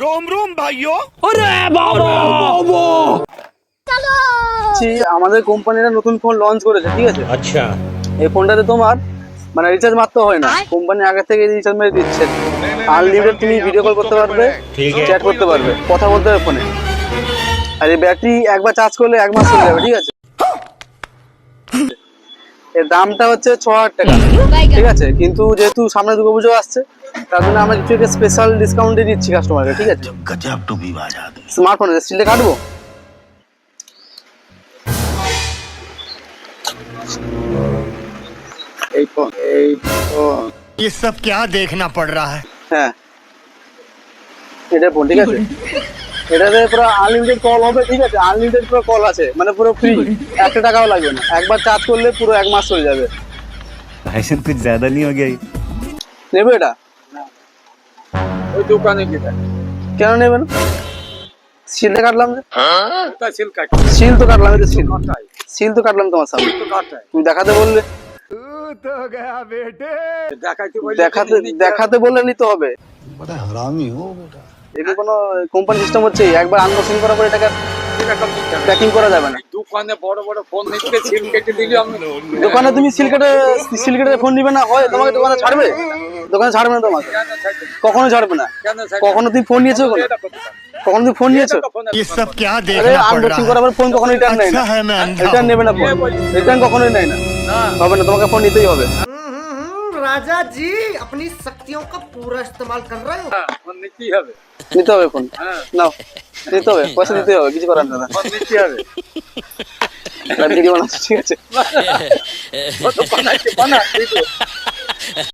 रोम रोम भाइयों। আমাদের কোম্পানিটা নতুন ফোন লঞ্চ করেছে, ঠিক আছে? अच्छा এই ফোনটাতে তোমার মানে রিচার্জ মারতে হয় না, কোম্পানি আগে থেকে রিচার্জ মেরে দিচ্ছে। আনলিমিটেড তুমি ভিডিও কল করতে পারবে, চ্যাট করতে পারবে, কথা বলতে পারবে ফোনে। আর এই ব্যাটারি একবার চার্জ করলে 1 মাস চলে যাবে, ঠিক আছে? এর দামটা হচ্ছে 6000 টাকা, ঠিক আছে? কিন্তু যেহেতু সামনে দুর্গাপুজো আসছে, তার জন্য আমরা কিছু একটা স্পেশাল ডিসকাউন্টে দিচ্ছি কাস্টমারকে, ঠিক আছে? স্মার্টফোন স্টিলটা কাটবো। এই ফোন ये सब क्या देखना पड़ रहा है। হ্যাঁ, এটা ফোন, ঠিক আছে? এটাতে পুরো আনলিমিটেড কল হবে, ঠিক আছে? আনলিমিটেড পুরো কল আছে, মানে পুরো ফ্রি, 1 টাকাও লাগবে না। একবার চার্জ করলে পুরো 1 মাস চলে যাবে। भाईजान कुछ ज्यादा नहीं हो गया ये? নেবে এটা? ওই দোকানে গিয়ে কেন নেবে না? সিলটা কাটলাম যে, তা সিল কাট সিল তো কাটলাম, এই তো সিল, কাটাই সিল তো কাটলাম তোমার সামনে। তো কাটাই তুমি দেখাতে বললে, দেখাইতে বলি দেখাতে বললে নিতে হবে। এটা কোনো কোম্পানি সিস্টেম হচ্ছে, একবার আনবক্সিং করার পরে এটাকে প্যাকিং করা যাবে না। দোকানে বড় বড় ফোন নিতে সিল কেটে দিলি আমি দোকানে তুমি সিল কেটে ফোন নিবে না হয়, তোমাকে দোকানে ছাড়বে? দোকানে ছাড়বে না তোমাকে, কখনো ছাড়বে না। কেন কখনো তুমি ফোন নিয়েছো? কখনো তুমি ফোন নিয়েছো? ये सब क्या আরে देखना पड़ আনবক্সিং रहा করার পর ফোন কখনো রিটার্ন নেয় না, अच्छा है मैं अंधा রিটার্ন নেবে না ফোন, রিটার্ন কখনোই নেয় না, হবে না, তোমাকে ফোন নিতেই হবে। राजा जी अपनी शक्तियों का पूरा इस्तेमाल कर रहे हो। ফোন নিতেই হবে নিতে হবে ফোন, নাও নিতে হবে, পয়সা দিতে হবে, কিছু করার না। ফোন নিতেই হবে ভিডিও বানাচ্ছি, ঠিক আছে? বানা তুই তো